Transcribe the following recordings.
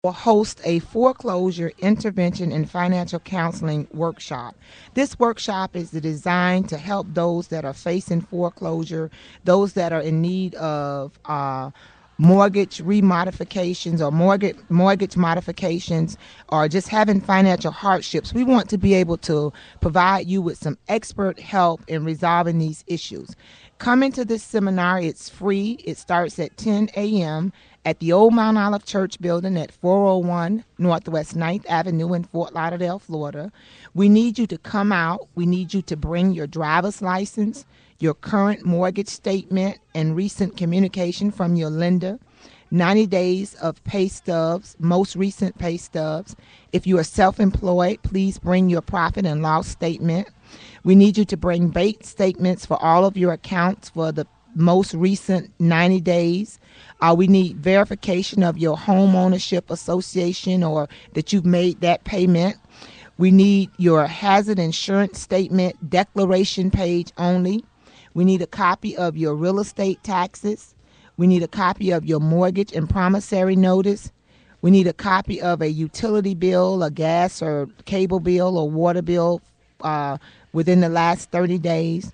will host a foreclosure intervention and financial counseling workshop. This workshop is designed to help those that are facing foreclosure, those that are in need of mortgage remodifications or mortgage modifications, or just having financial hardships. We want to be able to provide you with some expert help in resolving these issues. Come into this seminar. It's free. It starts at 10 a.m. at the old Mount Olive Church building at 401 Northwest 9th Avenue in Fort Lauderdale, Florida. We need you to come out. We need you to bring your driver's license, your current mortgage statement, and recent communication from your lender, 90 days of pay stubs, most recent pay stubs. If you are self-employed, please bring your profit and loss statement. We need you to bring bank statements for all of your accounts for the most recent 90 days. We need verification of your home ownership association or that you've made that payment. We need your hazard insurance statement declaration page only. We need a copy of your real estate taxes. We need a copy of your mortgage and promissory notice. We need a copy of a utility bill, a gas or cable bill or water bill within the last 30 days.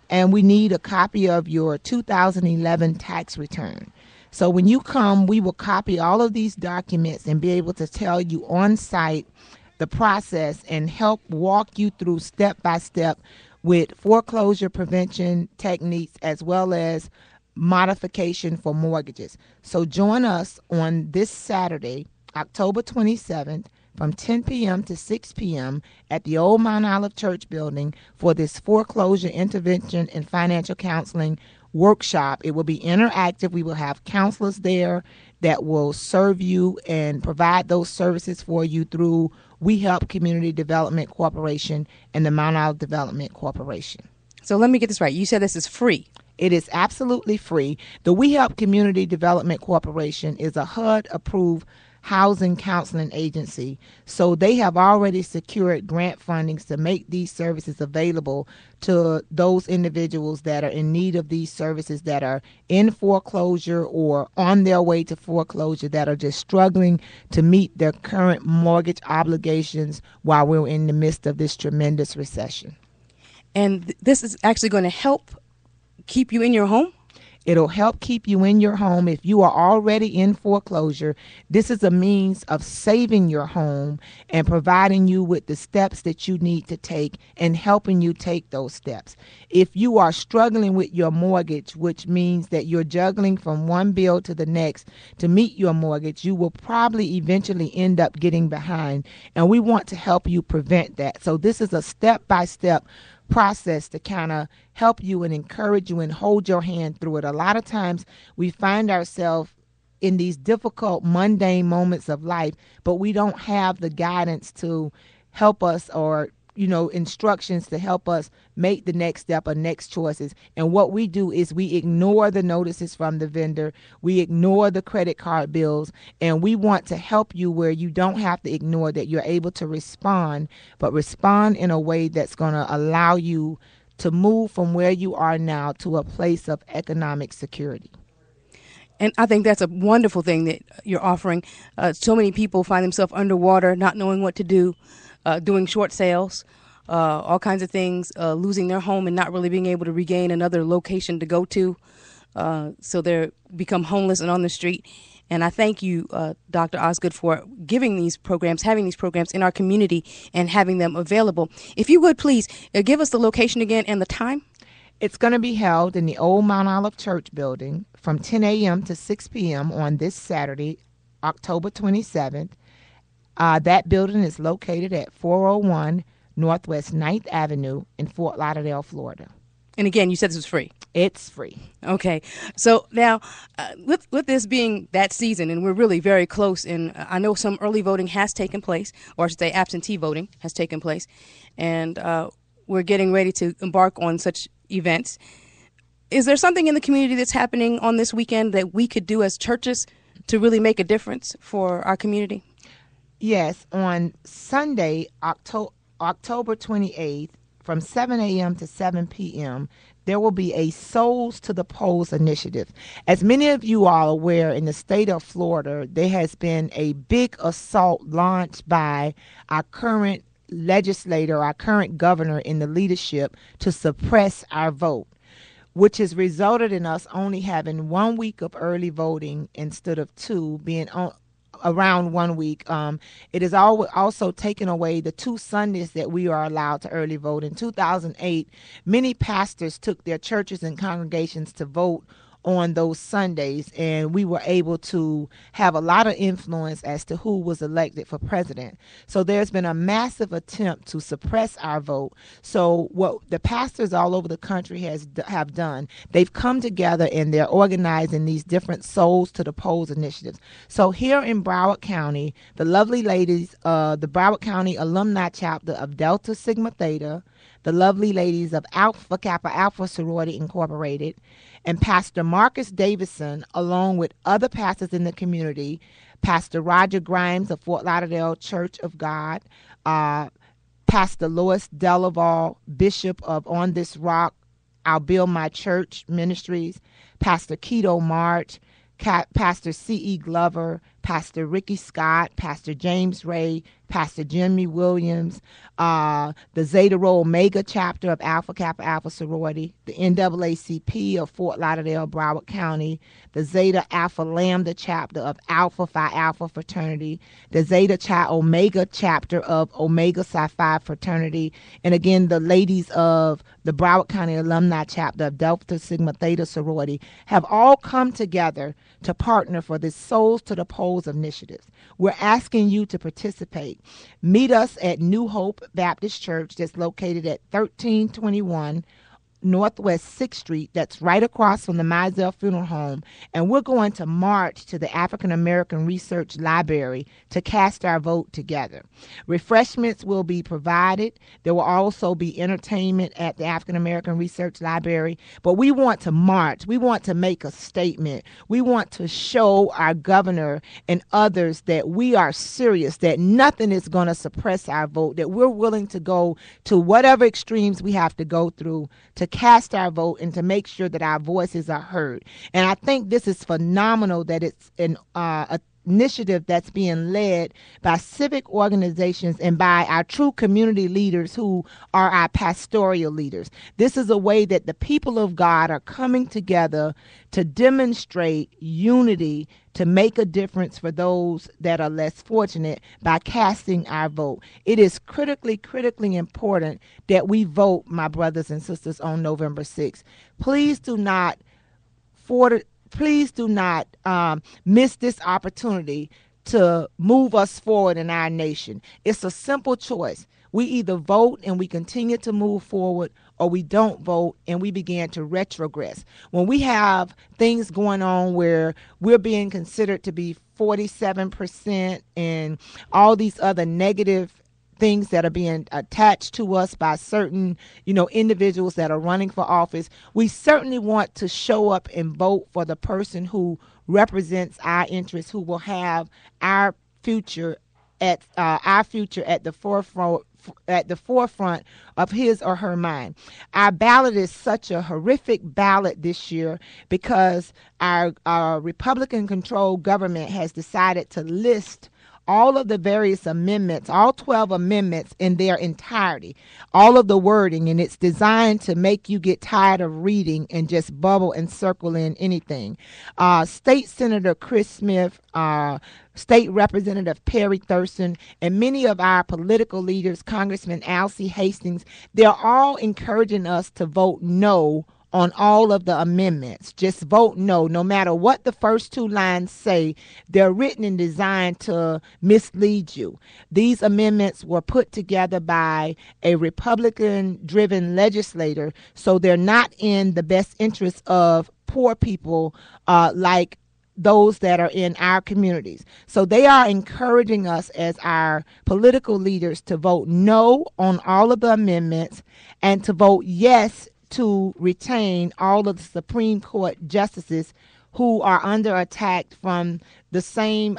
And we need a copy of your 2011 tax return. So when you come, we will copy all of these documents and be able to tell you on site the process and help walk you through step by step with foreclosure prevention techniques as well as modification for mortgages. So join us on this Saturday, October 27th, from 10 p.m. to 6 p.m. at the old Mount Olive Church building for this foreclosure intervention and financial counseling workshop. It will be interactive. We will have counselors there that will serve you and provide those services for you through We Help Community Development Corporation and the Mount Olive Development Corporation. So let me get this right. You said this is free. It is absolutely free. The We Help Community Development Corporation is a HUD-approved housing counseling agency. So they have already secured grant fundings to make these services available to those individuals that are in need of these services, that are in foreclosure or on their way to foreclosure, that are just struggling to meet their current mortgage obligations while we're in the midst of this tremendous recession. And this is actually going to help keep you in your home? It'll help keep you in your home. If you are already in foreclosure, this is a means of saving your home and providing you with the steps that you need to take and helping you take those steps. If you are struggling with your mortgage, which means that you're juggling from one bill to the next to meet your mortgage, you will probably eventually end up getting behind. And we want to help you prevent that. So this is a step-by-step process to kind of help you and encourage you and hold your hand through it. A lot of times we find ourselves in these difficult, mundane moments of life, but we don't have the guidance to help us or instructions to help us make the next step or next choices. And what we do is we ignore the notices from the vendor, we ignore the credit card bills, and we want to help you where you don't have to ignore that. You're able to respond, but respond in a way that's going to allow you to move from where you are now to a place of economic security. And I think that's a wonderful thing that you're offering. So many people find themselves underwater, not knowing what to do, doing short sales, all kinds of things, losing their home and not really being able to regain another location to go to. So they become homeless and on the street. And I thank you, Dr. Osgood, for giving these programs, having these programs in our community and having them available. If you would, please give us the location again and the time. It's going to be held in the old Mount Olive Church building from 10 a.m. to 6 p.m. on this Saturday, October 27th. That building is located at 401 Northwest 9th Avenue in Fort Lauderdale, Florida. And again, you said this was free. It's free. Okay. So now, with this being that season, and we're really very close, and I know some early voting has taken place, or I should say absentee voting has taken place, and we're getting ready to embark on such events. Is there something in the community that's happening on this weekend that we could do as churches to really make a difference for our community? Yes. On Sunday, October 28th, from 7 a.m. to 7 p.m., there will be a Souls to the Polls initiative. As many of you are aware, in the state of Florida, there has been a big assault launched by our current legislator, our current governor in the leadership to suppress our vote, which has resulted in us only having 1 week of early voting instead of two, being on around 1 week. It has also taken away the 2 Sundays that we are allowed to early vote. In 2008, many pastors took their churches and congregations to vote on those Sundays, and we were able to have a lot of influence as to who was elected for president. So there's been a massive attempt to suppress our vote. So what the pastors all over the country have done, they've come together and they're organizing these different Souls to the Polls initiatives. So here in Broward County, the lovely ladies, the Broward County Alumni Chapter of Delta Sigma Theta, the lovely ladies of Alpha Kappa Alpha Sorority Incorporated, and Pastor Marcus Davison, along with other pastors in the community, Pastor Roger Grimes of Fort Lauderdale Church of God, Pastor Lois Delaval, Bishop of On This Rock, I'll Build My Church Ministries, Pastor Keto March, Pastor C.E. Glover, Pastor Ricky Scott, Pastor James Ray, Pastor Jimmy Williams, the Zeta Rho Omega chapter of Alpha Kappa Alpha Sorority, the NAACP of Fort Lauderdale, Broward County, the Zeta Alpha Lambda chapter of Alpha Phi Alpha Fraternity, the Zeta Chi Omega chapter of Omega Psi Phi Fraternity, and again, the ladies of the Broward County Alumni chapter of Delta Sigma Theta Sorority have all come together to partner for this Souls to the Polls initiative. We're asking you to participate. Meet us at New Hope Baptist Church that's located at 1321 Northwest 6th Street. That's right across from the Mizell Funeral Home. And we're going to march to the African American Research Library to cast our vote together. Refreshments will be provided. There will also be entertainment at the African American Research Library. But we want to march. We want to make a statement. We want to show our governor and others that we are serious, that nothing is going to suppress our vote, that we're willing to go to whatever extremes we have to go through to cast our vote and to make sure that our voices are heard. And I think this is phenomenal that it's an initiative that's being led by civic organizations and by our true community leaders who are our pastoral leaders. This is a way that the people of God are coming together to demonstrate unity, to make a difference for those that are less fortunate by casting our vote. It is critically important that we vote, my brothers and sisters, on November 6th. Please do not miss this opportunity to move us forward in our nation. It's a simple choice. We either vote and we continue to move forward, or we don't vote and we begin to retrogress. When we have things going on where we're being considered to be 47% and all these other negative things that are being attached to us by certain, individuals that are running for office, we certainly want to show up and vote for the person who represents our interests, who will have our future at the forefront of his or her mind. Our ballot is such a horrific ballot this year because our Republican-controlled government has decided to list all of the various amendments, all 12 amendments in their entirety, all of the wording, and it's designed to make you get tired of reading and just bubble and circle in anything. State Senator Chris Smith, State Representative Perry Thurston, and many of our political leaders, Congressman Alcee Hastings, they're all encouraging us to vote no on all of the amendments. Just vote no. No matter what the first two lines say, they're written and designed to mislead you. These amendments were put together by a Republican-driven legislator, so they're not in the best interest of poor people like those that are in our communities. So they are encouraging us as our political leaders to vote no on all of the amendments and to vote yes to retain all of the Supreme Court justices who are under attack from the same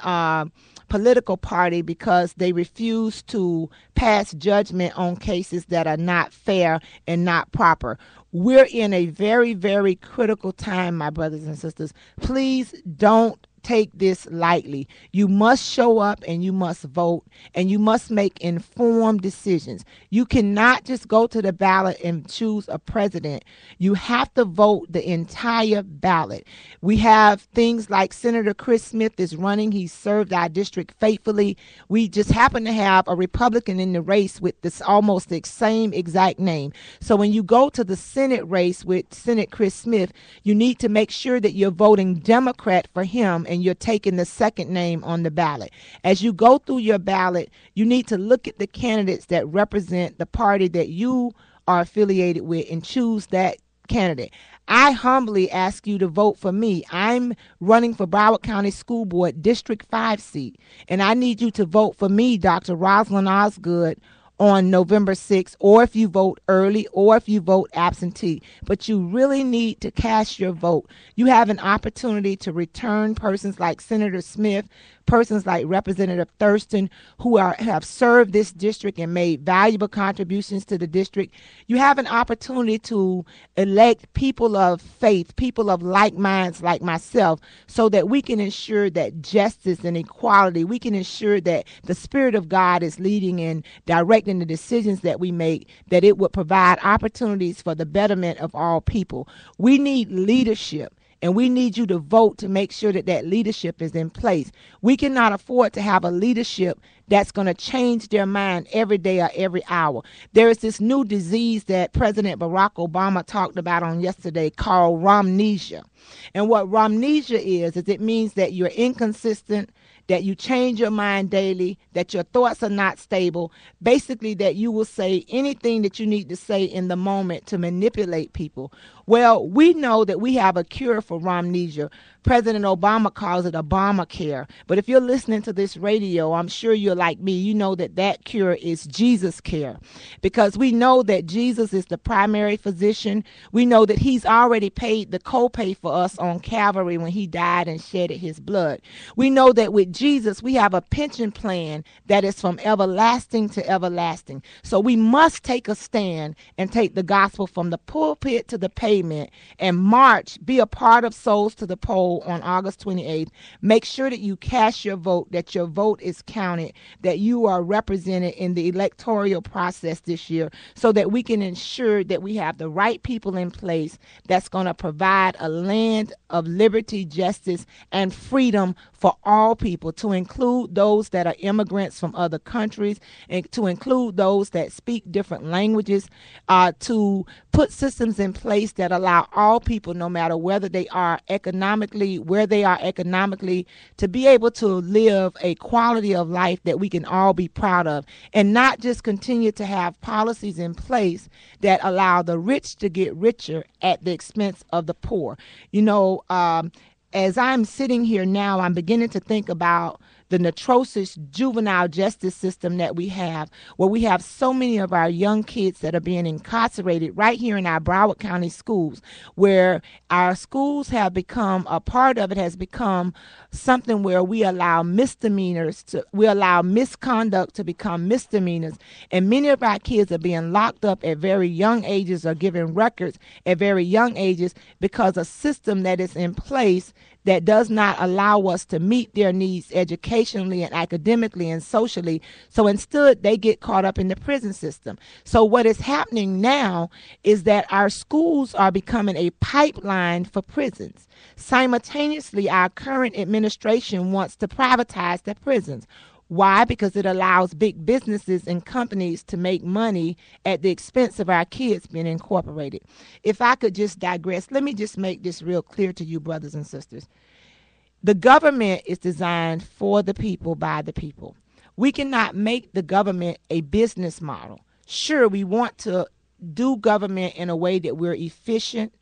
political party because they refuse to pass judgment on cases that are not fair and not proper. We're in a very, very critical time, my brothers and sisters. Please don't take this lightly. You must show up and you must vote and you must make informed decisions. You cannot just go to the ballot and choose a president. You have to vote the entire ballot. We have things like Senator Chris Smith is running. He served our district faithfully. We just happen to have a Republican in the race with this almost the same exact name. So when you go to the Senate race with Senate Chris Smith, you need to make sure that you're voting Democrat for him and you're taking the second name on the ballot. As you go through your ballot, you need to look at the candidates that represent the party that you are affiliated with and choose that candidate. I humbly ask you to vote for me. I'm running for Broward County School Board District 5 seat, and I need you to vote for me, Dr. Rosalind Osgood, on November 6th, or if you vote early, or if you vote absentee. But you really need to cast your vote. You have an opportunity to return persons like Senator Smith, persons like Representative Thurston, who have served this district and made valuable contributions to the district. You have an opportunity to elect people of faith, people of like minds like myself, so that we can ensure that justice and equality, we can ensure that the Spirit of God is leading and directing the decisions that we make, that it would provide opportunities for the betterment of all people. We need leadership. And we need you to vote to make sure that that leadership is in place. We cannot afford to have a leadership that's going to change their mind every day or every hour. There is this new disease that President Barack Obama talked about on yesterday called rhamnesia. And what rhamnesia is it means that you're inconsistent, that you change your mind daily, that your thoughts are not stable, basically that you will say anything that you need to say in the moment to manipulate people. Well, we know that we have a cure for rhamnesia. President Obama calls it Obamacare. But if you're listening to this radio, I'm sure you're like me. You know that that cure is Jesus care, because we know that Jesus is the primary physician. We know that he's already paid the copay for us on Calvary when he died and shedded his blood. We know that with Jesus, we have a pension plan that is from everlasting to everlasting. So we must take a stand and take the gospel from the pulpit to the pavement and march, be a part of Souls to the Poll on August 28th. Make sure that you cast your vote, that your vote is counted, that you are represented in the electoral process this year, so that we can ensure that we have the right people in place that's going to provide a land of liberty, justice, and freedom for all people, to include those that are immigrants from other countries, and to include those that speak different languages, to put systems in place that allow all people, no matter whether they are economically, where they are economically, to be able to live a quality of life that we can all be proud of, and not just continue to have policies in place that allow the rich to get richer at the expense of the poor. You know, as I'm sitting here now, I'm beginning to think about the atrocious juvenile justice system that we have, where we have so many of our young kids that are being incarcerated right here in our Broward County schools, where our schools have become, a part of it has become something where we allow we allow misconduct to become misdemeanors. And many of our kids are being locked up at very young ages or given records at very young ages because a system that is in place that does not allow us to meet their needs educationally and academically and socially. So instead, they get caught up in the prison system. So what is happening now is that our schools are becoming a pipeline for prisons. Simultaneously, our current administration wants to privatize the prisons. Why? Because it allows big businesses and companies to make money at the expense of our kids being incorporated. If I could just digress, let me just make this real clear to you, brothers and sisters. The government is designed for the people, by the people. We cannot make the government a business model. Sure, we want to do government in a way that we're efficient,